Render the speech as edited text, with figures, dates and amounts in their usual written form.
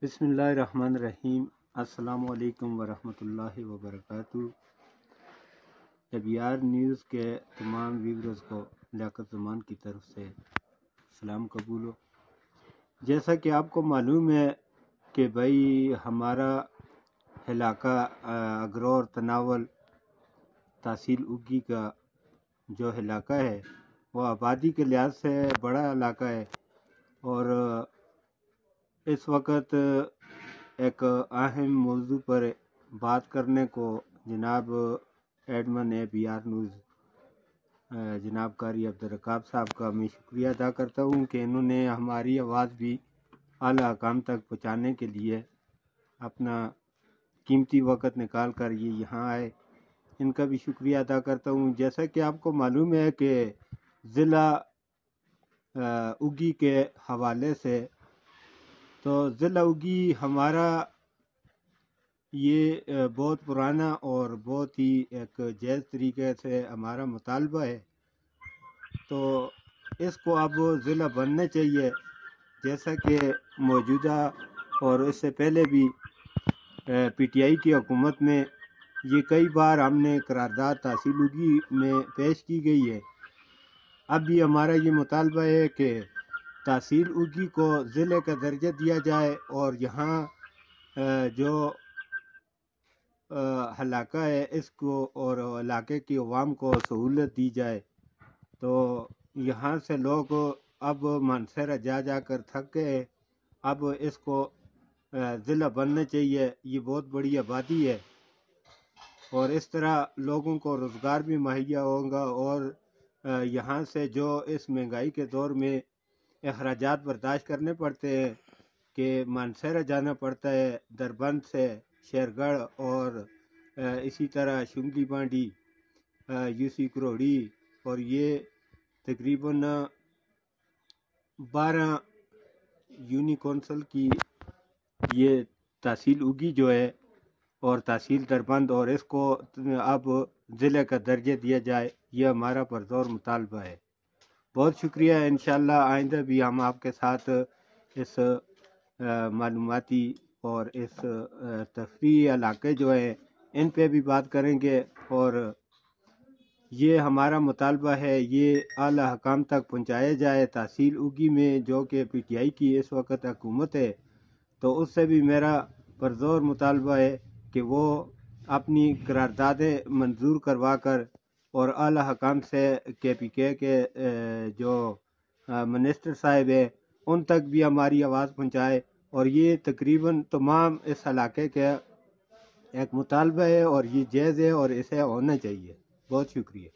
بسم اللہ الرحمن الرحیم۔ السلام علیکم ورحمۃ اللہ وبرکاتہ۔ ابیار نیوز کے تمام ویورز کو لیاقت زمان کی طرف سے سلام قبول ہو۔ جیسا کہ آپ کو معلوم ہے کہ بھائی ہمارا علاقہ اگرور تناول تحصیل اگی کا جو علاقہ ہے وہ آبادی کے لحاظ سے بڑا علاقہ ہے، اور اس وقت ایک اہم موضوع پر بات کرنے کو جناب ایڈمن ابیار نیوز جناب قاری عبدالرقاب صاحب کا میں شکریہ ادا کرتا ہوں کہ انہوں نے ہماری آواز بھی اعلیٰ حکام تک پہنچانے کے لیے اپنا قیمتی وقت نکال کر یہ یہاں آئے۔ ان کا بھی شکریہ ادا کرتا ہوں۔ جیسا کہ آپ کو معلوم ہے کہ ضلع اگی کے حوالے سے تو ضلع اگی ہمارا یہ بہت پرانا اور بہت ہی ایک جائز طریقے سے ہمارا مطالبہ ہے، تو اس کو اب ضلع بننا چاہیے۔ جیسا کہ موجودہ اور اس سے پہلے بھی پی ٹی آئی کی حکومت میں یہ کئی بار ہم نے قرارداد تحصیل اگی میں پیش کی گئی ہے۔ اب بھی ہمارا یہ مطالبہ ہے کہ تحصیل اگی کو ضلع کا درجہ دیا جائے، اور یہاں جو علاقہ ہے اس کو اور علاقے کی عوام کو سہولت دی جائے۔ تو یہاں سے لوگ اب مانسہرہ جا جا کر تھک گئے، اب اس کو ضلع بننا چاہیے۔ یہ بہت بڑی آبادی ہے اور اس طرح لوگوں کو روزگار بھی مہیا ہوگا، اور یہاں سے جو اس مہنگائی کے دور میں اخراجات برداشت کرنے پڑتے ہیں کہ مانسہرہ جانا پڑتا ہے دربند سے شہرگڑھ، اور اسی طرح شنگلی بانڈی، یوسی کروڑی، اور یہ تقریباً 12 یونی کونسل کی یہ تحصیل اگی جو ہے اور تحصیل دربند، اور اس کو اب ضلع کا درجہ دیا جائے، یہ ہمارا پرزور مطالبہ ہے۔ بہت شکریہ۔ انشاءاللہ آئندہ بھی ہم آپ کے ساتھ اس معلوماتی اور اس تفریحی علاقے جو ہیں ان پہ بھی بات کریں گے، اور یہ ہمارا مطالبہ ہے یہ اعلیٰ حکام تک پہنچایا جائے۔ تحصیل اگی میں جو کہ پی ٹی آئی کی اس وقت حکومت ہے، تو اس سے بھی میرا پرزور مطالبہ ہے کہ وہ اپنی قراردادیں منظور کروا کر اور اعلیٰ حکام سے کے پی کے جو منسٹر صاحب ہیں ان تک بھی ہماری آواز پہنچائے، اور یہ تقریباً تمام اس علاقے کا ایک مطالبہ ہے اور یہ جائز ہے اور اسے ہونا چاہیے۔ بہت شکریہ۔